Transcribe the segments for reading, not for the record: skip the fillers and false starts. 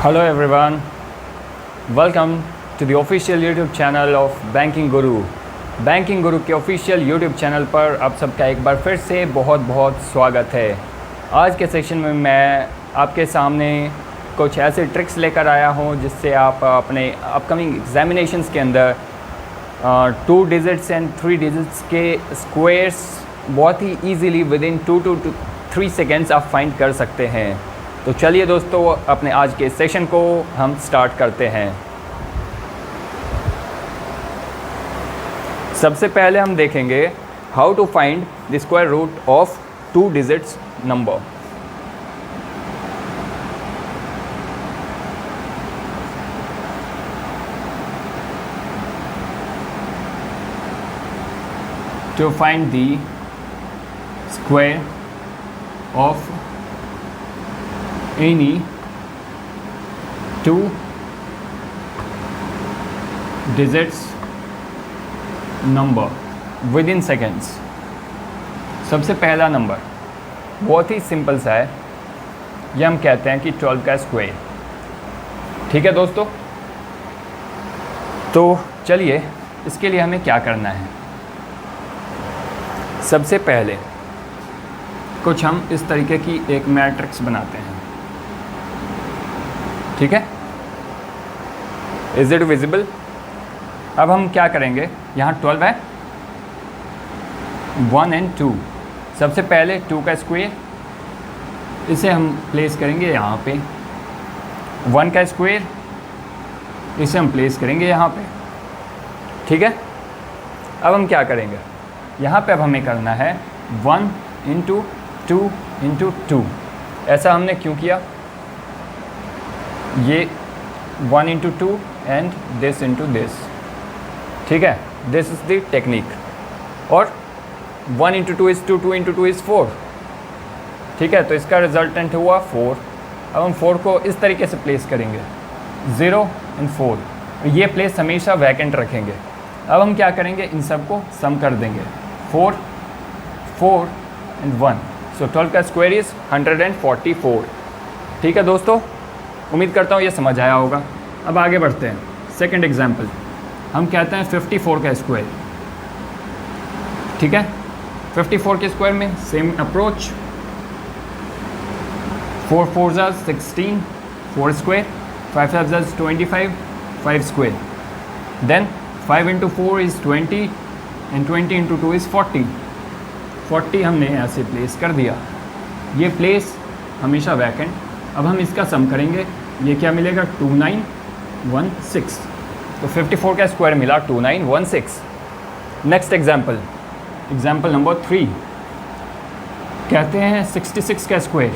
Hello everyone, welcome to the official YouTube channel of Banking Guru। Banking गुरु के official YouTube channel पर आप सबका एक बार फिर से बहुत बहुत स्वागत है। आज के सेशन में मैं आपके सामने कुछ ऐसे ट्रिक्स लेकर आया हूँ जिससे आप अपने अपकमिंग एग्जामिनेशंस के अंदर 2 डिजिट्स एंड 3 डिजिट्स के स्क्वायर्स बहुत ही ईजीली विदिन 2 to 3 सेकेंड्स आप फाइंड कर सकते हैं। तो चलिए दोस्तों, अपने आज के सेशन को हम स्टार्ट करते हैं। सबसे पहले हम देखेंगे how to find the square root of 2 digits number. To find the square of any 2 digits number within seconds। सबसे पहला नंबर बहुत ही सिंपल सा है, ये हम कहते हैं कि 12 का स्क्वायर। ठीक है दोस्तों, तो चलिए इसके लिए हमें क्या करना है। सबसे पहले कुछ हम इस तरीके की एक मैट्रिक्स बनाते हैं। ठीक है, इज इट विजिबल? अब हम क्या करेंगे, यहाँ 12 है, 1 and 2। सबसे पहले 2 का स्क्वायर, इसे हम प्लेस करेंगे यहाँ पे। 1 का स्क्वायर, इसे हम प्लेस करेंगे यहाँ पे। ठीक है, अब हम क्या करेंगे, यहाँ पे अब हमें करना है 1 into 2 into 2। ऐसा हमने क्यों किया, ये 1 into 2 and this into this। ठीक है, दिस इज द टेक्निक। और 1 into 2 is 2, 2 into 2 is 4। ठीक है, तो इसका रिजल्टेंट हुआ 4। अब हम 4 को इस तरीके से प्लेस करेंगे, 0 and 4। ये प्लेस हमेशा वैकेंट रखेंगे। अब हम क्या करेंगे, इन सब को सम कर देंगे, 4, 4 and 1। सो 12 का स्क्वायर इज़ 144। ठीक है दोस्तों, उम्मीद करता हूँ ये समझ आया होगा। अब आगे बढ़ते हैं। सेकंड एग्जांपल, हम कहते हैं 54 का स्क्वायर। ठीक है, 54 के स्क्वायर में same approach, 4 4s are 16, 4 square, 5 5s are 25, 5 square. Then 5 into 4 is 20 and 20 into 2 is 40। 40 हमने ऐसे प्लेस कर दिया, ये प्लेस हमेशा वैकेंट। अब हम इसका सम करेंगे, ये क्या मिलेगा, 2916। तो 54 का स्क्वायर मिला 2916। नेक्स्ट एग्जाम्पल, एग्जाम्पल नंबर 3, कहते हैं 66 का स्क्वायर।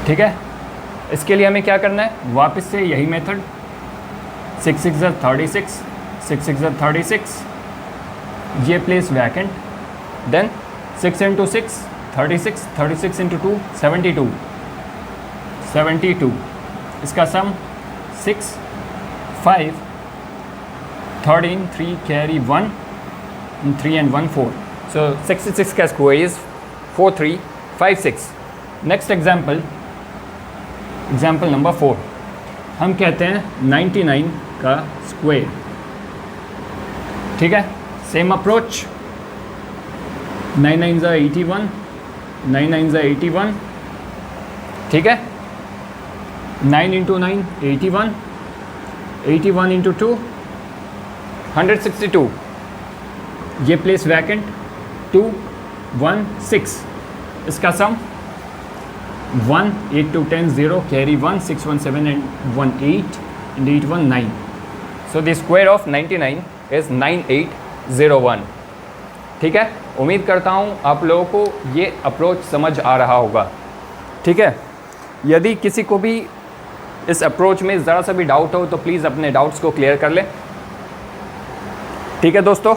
ठीक है, इसके लिए हमें क्या करना है, वापस से यही मेथड, 6 6 are 36, 6 6 are 36, ये प्लेस वैकेंट। देन 6 into 6 36, 36 into 2 72, 72। इसका सम 6 5 13 3 कैरी 1 3 and 1 4। सो 66 का square is 4356। Next example, example number 4, हम कहते हैं 99 का स्क्वायर। ठीक है, same approach, 9 9s are 81, 9 9s are 81। ठीक है, 9 into 9 81, 81 into 2 162। ये प्लेस वैकेंट, 2 1 6। इसका सम 1 8 2 10 0 carry 1 6 1 7 and 1 8 and 8 1 9। So the square of 99 is 9801। ठीक है, उम्मीद करता हूँ आप लोगों को ये अप्रोच समझ आ रहा होगा। ठीक है, यदि किसी को भी इस अप्रोच में ज़रा सा भी डाउट हो तो प्लीज़ अपने डाउट्स को क्लियर कर लें। ठीक है दोस्तों,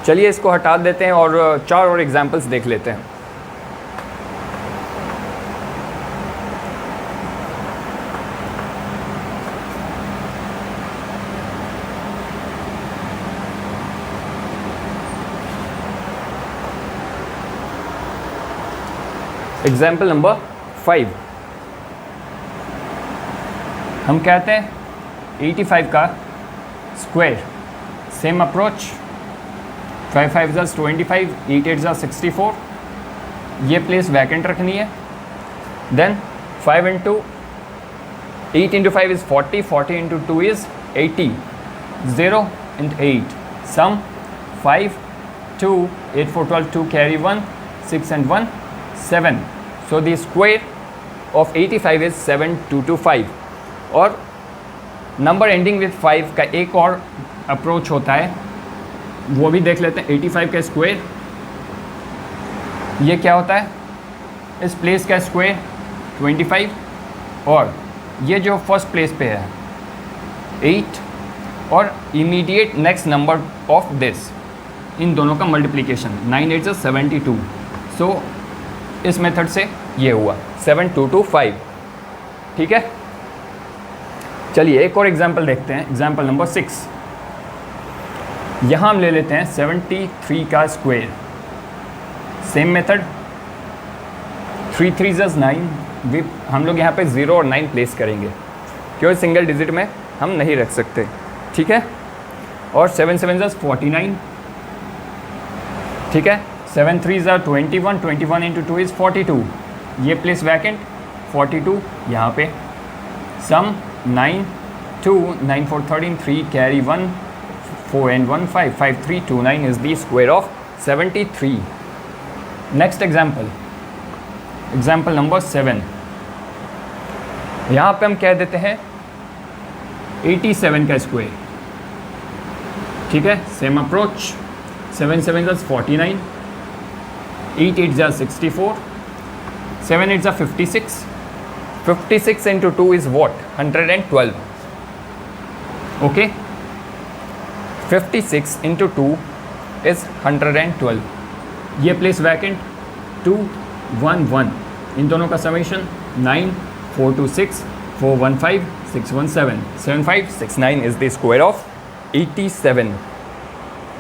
चलिए इसको हटा देते हैं और 4 और एग्जाम्पल्स देख लेते हैं। एग्जाम्पल नंबर 5, हम कहते हैं 85 का स्क्वायर, सेम अप्रोच, 5 5 ज़ा 25, 8 8 ज़ा 64, ये प्लेस वैकेंट रखनी है। Then 5 into 8 into 5 is 40, 40 into 2 is 80, 0 into 8, sum 5 2 8 4 12, 2 carry 1, 6 and 1 7, so the square of 85 is 7225। और नंबर एंडिंग विथ 5 का एक और अप्रोच होता है, वो भी देख लेते हैं। 85 का स्क्वायर, ये क्या होता है, इस प्लेस का स्क्वायर 25, और ये जो फर्स्ट प्लेस पे है 8, और immediate next number of this, इन दोनों का मल्टीप्लिकेशन 9 8 72। सो इस मेथड से ये हुआ 7225। ठीक है, चलिए एक और एग्जाम्पल देखते हैं। एग्जाम्पल नंबर 6, यहाँ हम ले लेते हैं 73 का स्क्वायर, सेम मेथड, 3 3 ज़ 9, हम लोग यहाँ पे 0 और 9 प्लेस करेंगे क्योंकि सिंगल डिजिट में हम नहीं रख सकते। ठीक है, और 7 7 ज़ 49, ठीक है, 7 3 ज़ 21, 21 इंटू 2 इज़ 42, ये प्लेस वैकेंट, 42 यहाँ पे, सम 9 2 9 4 13, 3 carry 1, 4 and 1 5, 5 3 2 9 is the square of 73। Next example, example number 7, यहाँ पे हम कह देते हैं 87 का स्क्वायर। ठीक है, सेम अप्रोच, 7 7 ज़ 49, 8 8 ज़ 64, 7 8 ज़ 56, 56 into 2 is what, 112, okay, 56 into 2 is 112, ये प्लेस वैकेंट, 2 1 1, इन दोनों का summation 9 4 2 6 4 1 5 6 1 7 7 5 6 9 is the square of 87।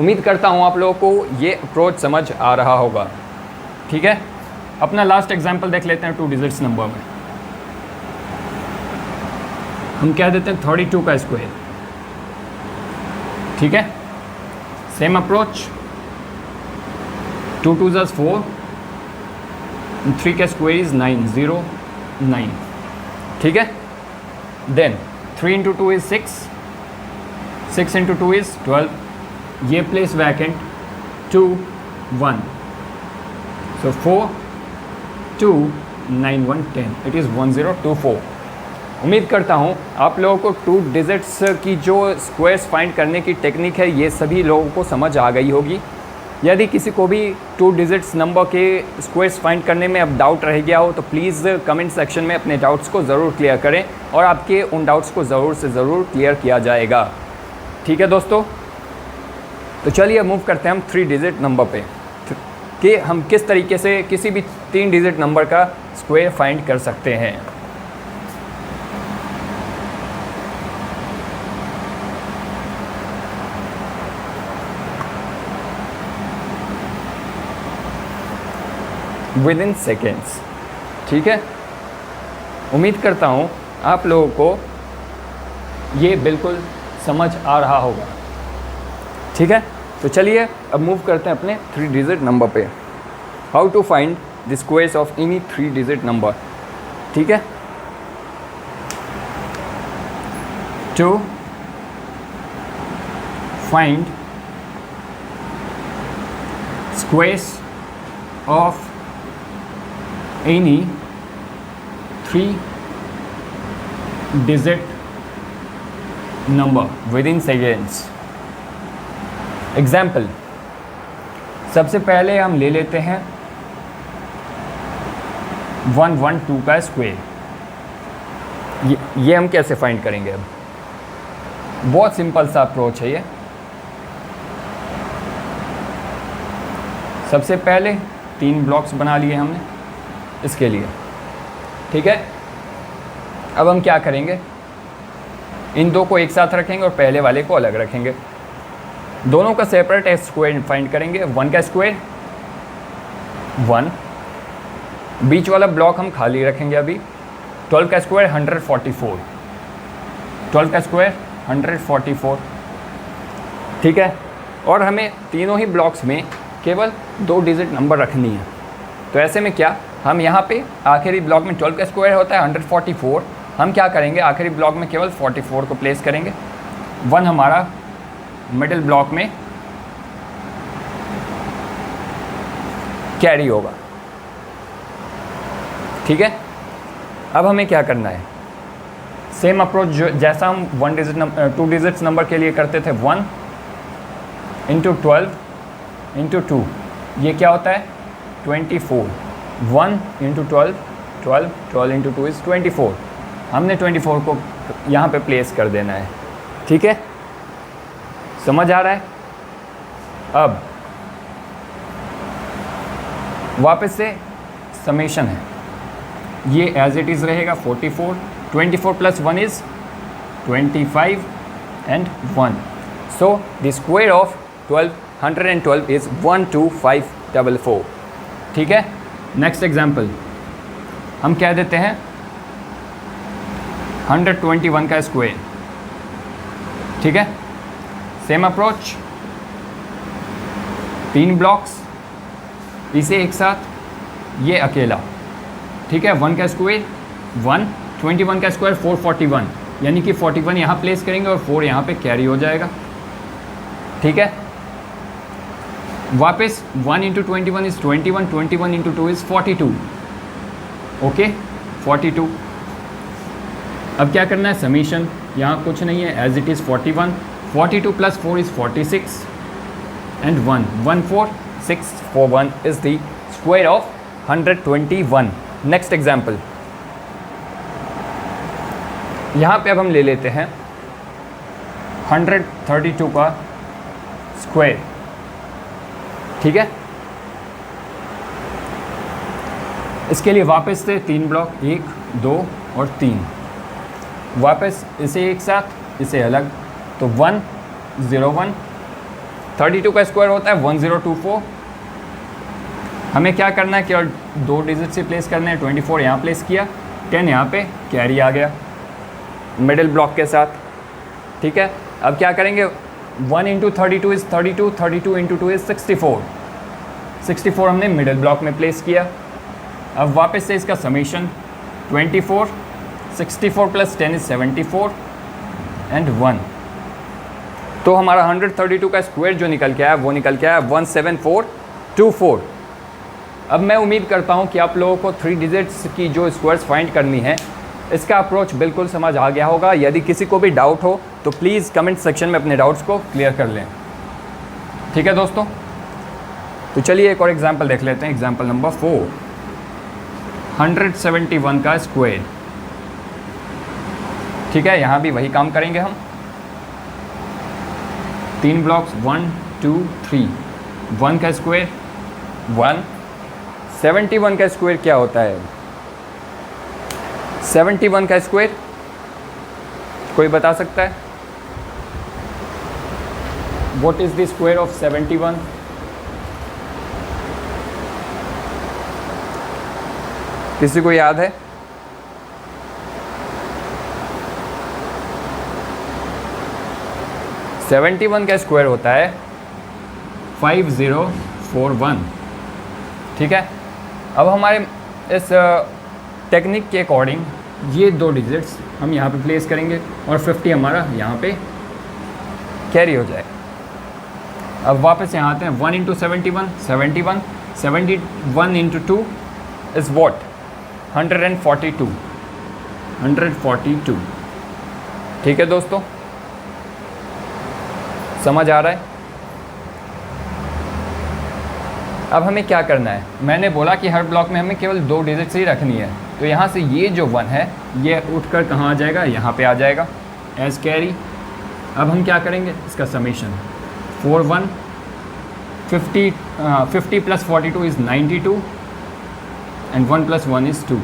उम्मीद करता हूँ आप लोगों को ये अप्रोच समझ आ रहा होगा। ठीक है, अपना लास्ट एग्जाम्पल देख लेते हैं 2 डिजिट्स नंबर में। हम कह देते हैं 32 का स्क्वायर। ठीक है, सेम अप्रोच, 2 2 ज़ 4, 3 का स्क्वायर इज 9 0 9। ठीक है, then 3 into 2 is 6, 6 into 2 is 12, ये place vacant, 2 1, so 4 2 9 1 10, it is 1024। उम्मीद करता हूँ आप लोगों को 2 डिजिट्स की जो स्क्वायर्स फाइंड करने की टेक्निक है ये सभी लोगों को समझ आ गई होगी। यदि किसी को भी 2 डिजिट्स नंबर के स्क्वायर्स फाइंड करने में अब डाउट रह गया हो तो प्लीज़ कमेंट सेक्शन में अपने डाउट्स को ज़रूर क्लियर करें और आपके उन डाउट्स को ज़रूर से ज़रूर क्लियर किया जाएगा। ठीक है दोस्तों, तो चलिए मूव करते हैं हम 3 डिजिट नंबर पे कि हम किस तरीके से किसी भी 3 डिजिट नंबर का स्क्वायर फाइंड कर सकते हैं। With in seconds. ठीक है, उम्मीद करता हूँ आप लोगों को ये बिल्कुल समझ आ रहा होगा। ठीक है, तो चलिए अब मूव करते हैं अपने 3 डिजिट नंबर पे। How to find the squares of any 3 digit number. ठीक है, to find squares of any 3 digit number within seconds। Example, सबसे पहले हम ले लेते हैं 112 का स्क्वायर। ये हम कैसे फाइंड करेंगे? अब बहुत सिंपल सा अप्रोच है ये। सबसे पहले 3 ब्लॉक्स बना लिए हमने इसके लिए। ठीक है, अब हम क्या करेंगे, इन 2 को एक साथ रखेंगे और पहले वाले को अलग रखेंगे। दोनों का सेपरेट स्क्वायर फाइंड करेंगे। 1 का स्क्वायर 1, बीच वाला ब्लॉक हम खाली रखेंगे अभी। 12 का स्क्वायर 144, 12 का स्क्वायर 144, ठीक है। और हमें तीनों ही ब्लॉक्स में केवल 2 डिजिट नंबर रखनी है। तो ऐसे में क्या, हम यहाँ पे आखिरी ब्लॉक में 12 का स्क्वायर होता है 144, हम क्या करेंगे आखिरी ब्लॉक में केवल 44 को प्लेस करेंगे। 1 हमारा मिडिल ब्लॉक में कैरी होगा, ठीक है। अब हमें क्या करना है, सेम अप्रोच जैसा हम 2 डिजिट्स नंबर के लिए करते थे, 1 इंटू 12 इंटू 2, ये क्या होता है 24। 1 इंटू 12, 12 इंटू 2 इज़ 24। हमने 24 को यहाँ पे प्लेस कर देना है, ठीक है, समझ आ रहा है। अब वापस से समेशन है, ये एज इट इज़ रहेगा 44, 24 plus 1 is 25 and 1। So the square of 112 is 12544, ठीक है। नेक्स्ट एग्जाम्पल हम कह देते हैं 121 का स्क्वायर, ठीक है। सेम अप्रोच, 3 ब्लॉक्स, इसे एक साथ, ये अकेला, ठीक है। 1 का स्क्वायर 1, 21 का स्क्वायर 441, यानी कि 41 यहाँ प्लेस करेंगे और 4 यहाँ पे कैरी हो जाएगा, ठीक है। वापस 1 into 21 is 21, 21 into 2 is 42, okay 42। अब क्या करना है, समीशन, यहाँ कुछ नहीं है, as it is 41, 42 plus 4 is 46 and 1, 14641 is the square of 121। Next example, यहाँ पे अब हम ले लेते हैं 132 का स्क्वायर, ठीक है। इसके लिए वापस से 3 ब्लॉक, 1 2 और 3, वापस इसे एक साथ इसे अलग, तो 101, 32 का स्क्वायर होता है 1024। हमें क्या करना है, केवल 2 डिजिट से प्लेस करना है, 24 यहाँ प्लेस किया, 10 यहाँ पे कैरी आ गया मिडिल ब्लॉक के साथ, ठीक है। अब क्या करेंगे, 1 इंटू 32 इज़ 32, 32 इंटू 2 इज़ 64, 64 हमने मिडिल ब्लॉक में प्लेस किया। अब वापस से इसका समीशन 24, 64 प्लस 10 इज़ 74 एंड 1। तो हमारा 132 का स्क्वायर जो निकल के आया वो निकल के आया 17424। अब मैं उम्मीद करता हूँ कि आप लोगों को 3 डिजिट्स की जो स्क्वायर्स फाइंड करनी है इसका अप्रोच बिल्कुल समझ आ गया होगा। यदि किसी को भी डाउट हो तो प्लीज़ कमेंट सेक्शन में अपने डाउट्स को क्लियर कर लें, ठीक है दोस्तों। तो चलिए एक और एग्जांपल देख लेते हैं, एग्जांपल नंबर 4, 171 का स्क्वायर, ठीक है। यहाँ भी वही काम करेंगे हम, 3 ब्लॉक्स, 1 2 3, 1 का स्क्वायर 1, 71 का स्क्वायर क्या होता है, 71 का स्क्वायर कोई बता सकता है, what is the square of 71? किसी को याद है? सेवेंटी वन का स्क्वायर होता है 5041, ठीक है। अब हमारे इस टेक्निक के अकॉर्डिंग ये 2 डिजिट्स हम यहाँ पे प्लेस करेंगे और 50 हमारा यहाँ पे कैरी हो जाए। अब वापस यहाँ आते हैं, 1 इंटू 71, 71, 71 इंटू 2 इज़ वॉट 142, 142, ठीक है दोस्तों, समझ आ रहा है। अब हमें क्या करना है, मैंने बोला कि हर ब्लॉक में हमें केवल 2 डिजिट्स ही रखनी है, तो यहाँ से ये जो 1 है ये उठकर कहाँ आ जाएगा, यहाँ पे आ जाएगा एज कैरी। अब हम क्या करेंगे, इसका summation 41, 50 plus 42 is 92 and 1 plus 1 is 2।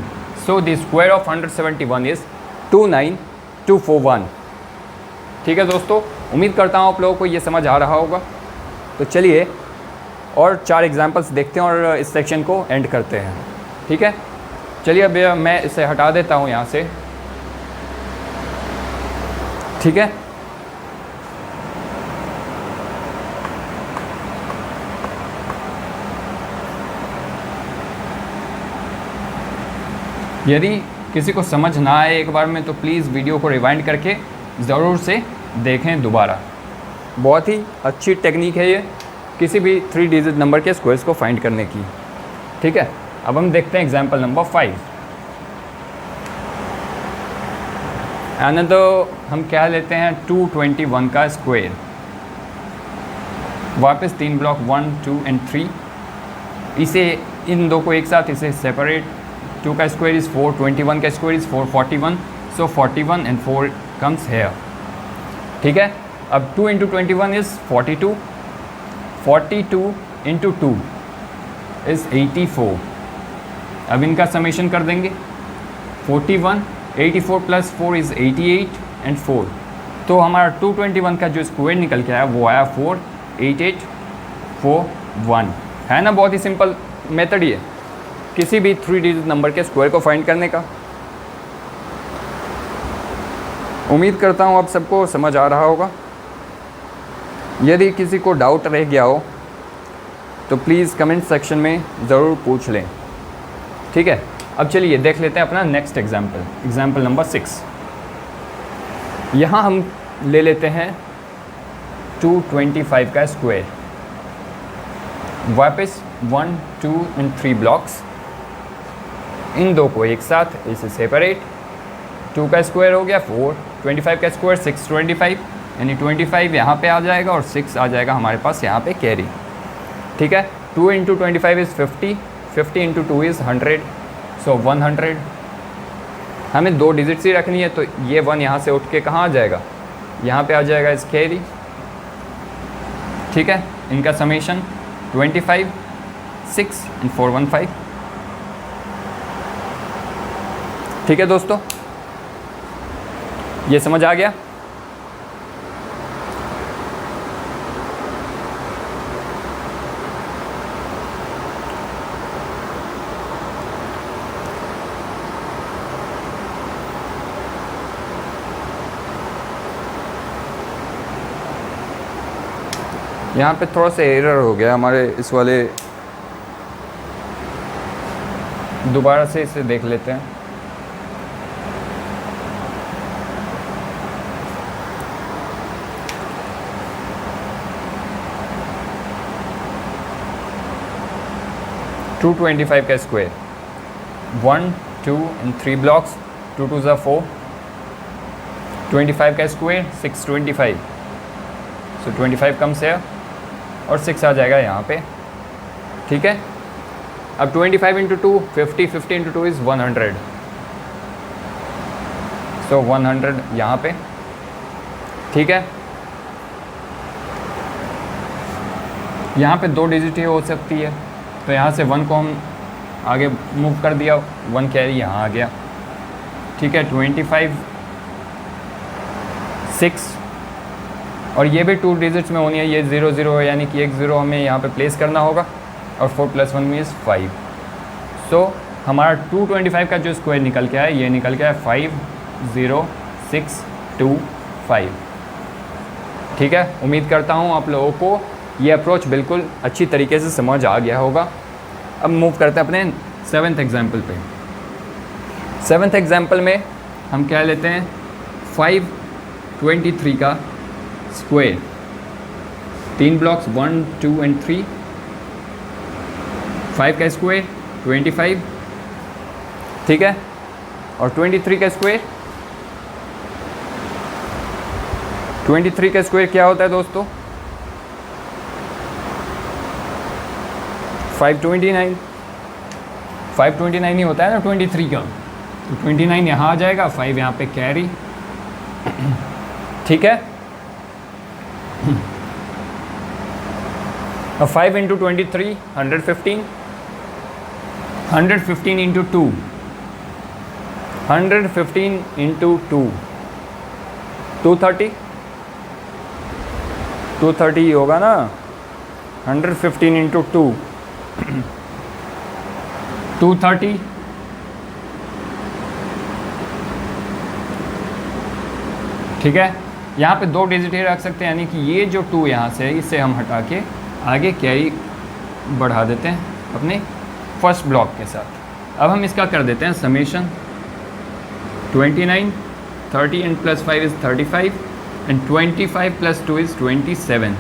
So the square of 171 is 29241, ठीक है दोस्तों। उम्मीद करता हूँ आप लोगों को ये समझ आ रहा होगा। तो चलिए और 4 एग्जांपल्स देखते हैं और इस सेक्शन को एंड करते हैं, ठीक है। चलिए अब मैं इसे हटा देता हूँ यहाँ से। ठीक है। यदि किसी को समझ ना आए एक बार में तो प्लीज़ वीडियो को रिवाइंड करके ज़रूर से देखें दोबारा। बहुत ही अच्छी टेक्निक है ये किसी भी 3 डिजिट नंबर के स्क्वायर्स को फाइंड करने की। ठीक है, अब हम देखते हैं एग्जांपल नंबर 5। अनदर हम क्या लेते हैं 221 का स्क्वायर। वापस 3 ब्लॉक 1, 2 एंड 3, इसे इन दो को एक साथ इसे सेपरेट। 2 का स्क्वायर इज़ 4, 21 का square is 441, so 41 and 4 comes here. ठीक है, अब 2 इंटू 21 इज़ 42, 42 इंटू 2 इज़ 84। अब इनका समेशन कर देंगे 41, 84 प्लस 4 इज़ 88 एंड 4। तो हमारा 221 का जो स्क्वायर निकल के आया वो आया 48841, है ना। बहुत ही सिंपल मेथड ये किसी भी 3 डिजिट नंबर के स्क्वायर को फाइंड करने का। उम्मीद करता हूँ आप सबको समझ आ रहा होगा। यदि किसी को डाउट रह गया हो तो प्लीज़ कमेंट सेक्शन में ज़रूर पूछ लें। ठीक है, अब चलिए देख लेते हैं अपना नेक्स्ट एग्जाम्पल, एग्जाम्पल नंबर 6। यहाँ हम ले लेते हैं 225 का स्क्वायर। वापस 1, 2 एंड 3 ब्लॉक्स, इन दो को एक साथ इसे सेपरेट। 2 का स्क्वायर हो गया 4, 25 का स्क्वायर 625, यानी 25 यहाँ पे आ जाएगा और 6 आ जाएगा हमारे पास यहाँ पे कैरी। ठीक है, 2 इंटू 25 इज़ 50, 50 इंटू 2 इज़ 100, सो 100। हमें 2 डिजिट्स ही रखनी है, तो ये 1 यहाँ से उठ के कहाँ आ जाएगा, यहाँ पे आ जाएगा इस कैरी। ठीक है, इनका समेशन 25, 6 एंड 415। ठीक है दोस्तों, ये समझ आ गया। यहाँ पे थोड़ा सा एरर हो गया हमारे इस वाले, दोबारा से इसे देख लेते हैं। टू 25 का स्क्वायर, 1, 2 एंड 3 ब्लॉक्स, 2 2 ज़ा 4, 25 का स्क्वायर 625, सो 25 कम्स है और 6 आ जाएगा यहाँ पे। ठीक है, अब 25 इंटू 2 50, 50 इंटू 2 इज़ 100, सो 100 यहाँ पे। ठीक है, यहाँ पे 2 डिजिट ही हो सकती है, तो यहाँ से 1 को हम आगे मूव कर दिया, 1 कैरी यहाँ आ गया। ठीक है, 25, 6 और ये भी 2 डिजिट्स में होनी है, ये 0 0 है, यानी कि एक 0 हमें यहाँ पे प्लेस करना होगा, और 4 + 1 मीन्स 5। सो हमारा 225 का जो स्क्वायर निकल के आया, ये निकल के आया 50625। ठीक है, उम्मीद करता हूँ आप लोगों को ये अप्रोच बिल्कुल अच्छी तरीके से समझ आ गया होगा। अब मूव करते हैं अपने 7th एग्जाम्पल पे। 7th एग्जाम्पल में हम क्या लेते हैं 523 का स्क्वायर। 3 ब्लॉक्स 1, 2 एंड 3, 5 का स्क्वायर 25। ठीक है, और 23 का स्क्वायर, 23 का स्क्वायर क्या होता है दोस्तों 529। 529 ही होता है ना 23 का, तो 29 यहाँ आ जाएगा, 5 यहाँ पे कैरी। ठीक है, अब 5 इंटू 23 115, 115 इंटू 2, 115 इंटू 2 230, 230 ही होगा ना। 115 इंटू 2 230, ठीक है, यहाँ पे 2 डिजिट ही रख सकते हैं, यानी कि ये जो 2 यहाँ से है इसे हम हटा के आगे कैरी बढ़ा देते हैं अपने फर्स्ट ब्लॉक के साथ। अब हम इसका कर देते हैं summation 29, 30 and plus 5 is 35 and 25 plus 2 is 27।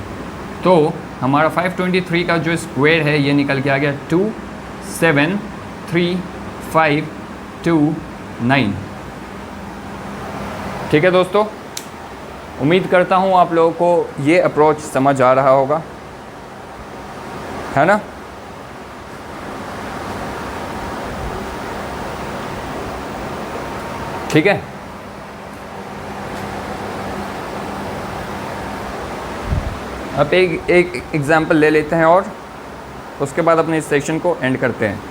तो हमारा 523 का जो स्क्वायर है ये निकल के आ गया 2, 7, 3, 5, 2, 9। ठीक है दोस्तों, उम्मीद करता हूँ आप लोगों को ये अप्रोच समझ आ रहा होगा, है ना। ठीक है, अब एक एग्जाम्पल ले लेते हैं और उसके बाद अपने इस सेशन को एंड करते हैं।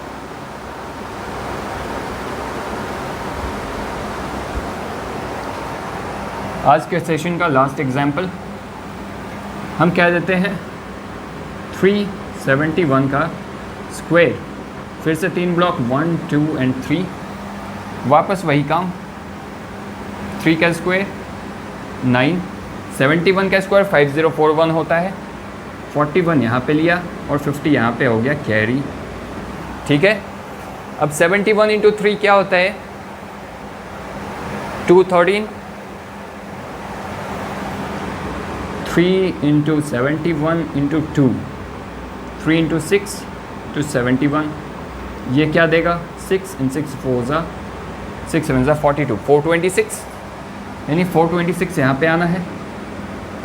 आज के सेशन का लास्ट एग्जाम्पल हम कह देते हैं 371 का स्क्वायर। फिर से 3 ब्लॉक 1, 2 एंड 3, वापस वही काम। 3 का स्क्वायर 9, 71 का स्क्वायर 5041 होता है। 41 यहाँ पे लिया और 50 यहाँ पे हो गया कैरी। ठीक है, अब 71 इंटू 3 क्या होता है 213, 3 इंटू 71 इंटू 2, 3 इंटू 6 to 71, ये क्या देगा 6 and 6 4 ज़ा 6 7 ज़ा 42, 426, यानी 426 यहाँ पे आना है।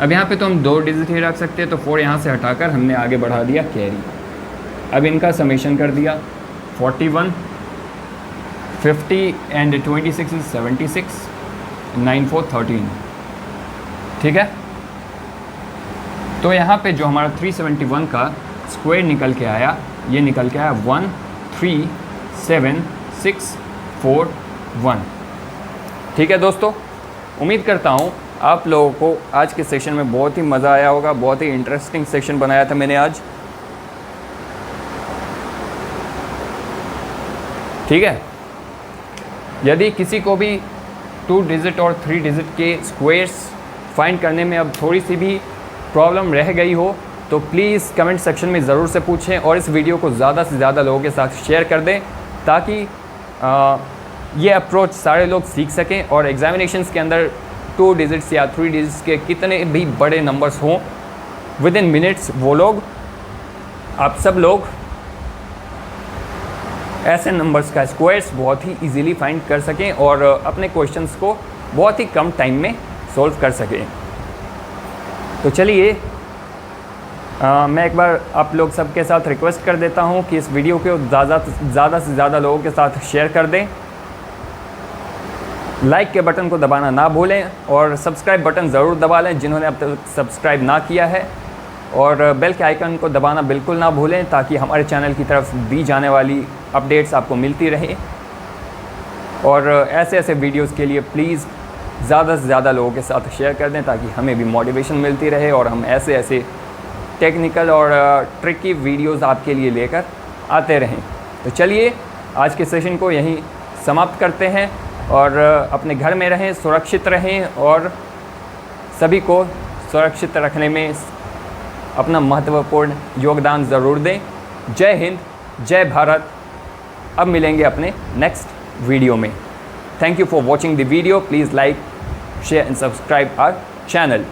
अब यहाँ पे तो हम 2 डिजिट ही रख सकते हैं, तो 4 यहाँ से हटाकर हमने आगे बढ़ा दिया कैरी। अब इनका समेशन कर दिया 41, 50 एंड 26 इज 76, 9 4 13। ठीक है, तो यहाँ पे जो हमारा 371 का स्क्वायर निकल के आया, ये निकल के आया 1 3 7 6 4 1। ठीक है दोस्तों, उम्मीद करता हूँ आप लोगों को आज के सेशन में बहुत ही मज़ा आया होगा। बहुत ही इंटरेस्टिंग सेशन बनाया था मैंने आज। ठीक है, यदि किसी को भी 2 डिजिट और 3 डिजिट के स्क्वायर्स फाइंड करने में अब थोड़ी सी भी प्रॉब्लम रह गई हो तो प्लीज़ कमेंट सेक्शन में ज़रूर से पूछें और इस वीडियो को ज़्यादा से ज़्यादा लोगों के साथ शेयर कर दें, ताकि ये अप्रोच सारे लोग सीख सकें और एग्जामिनेशंस के अंदर 2 डिजिट्स या 3 डिजिट्स के कितने भी बड़े नंबर्स हों, विद इन मिनट्स वो लोग, आप सब लोग ऐसे नंबर्स का स्क्वायर्स बहुत ही इजीली फाइंड कर सकें और अपने क्वेश्चंस को बहुत ही कम टाइम में सॉल्व कर सकें। तो चलिए मैं एक बार आप लोग सबके साथ रिक्वेस्ट कर देता हूं कि इस वीडियो को ज़्यादा से ज़्यादा लोगों के साथ शेयर कर दें। लाइक के बटन को दबाना ना भूलें और सब्सक्राइब बटन ज़रूर दबा लें जिन्होंने अब तक सब्सक्राइब ना किया है, और बेल के आइकन को दबाना बिल्कुल ना भूलें ताकि हमारे चैनल की तरफ दी जाने वाली अपडेट्स आपको मिलती रहें। और ऐसे ऐसे वीडियोस के लिए प्लीज़ ज़्यादा से ज़्यादा लोगों के साथ शेयर कर दें ताकि हमें भी मोटिवेशन मिलती रहे और हम ऐसे ऐसे टेक्निकल और ट्रिकी वीडियोस आपके लिए लेकर आते रहें। तो चलिए आज के सेशन को यहीं समाप्त करते हैं और अपने घर में रहें, सुरक्षित रहें और सभी को सुरक्षित रखने में अपना महत्वपूर्ण योगदान ज़रूर दें। जय हिंद, जय भारत। अब मिलेंगे अपने नेक्स्ट वीडियो में। Thank you for watching the video. Please like, share and subscribe our channel.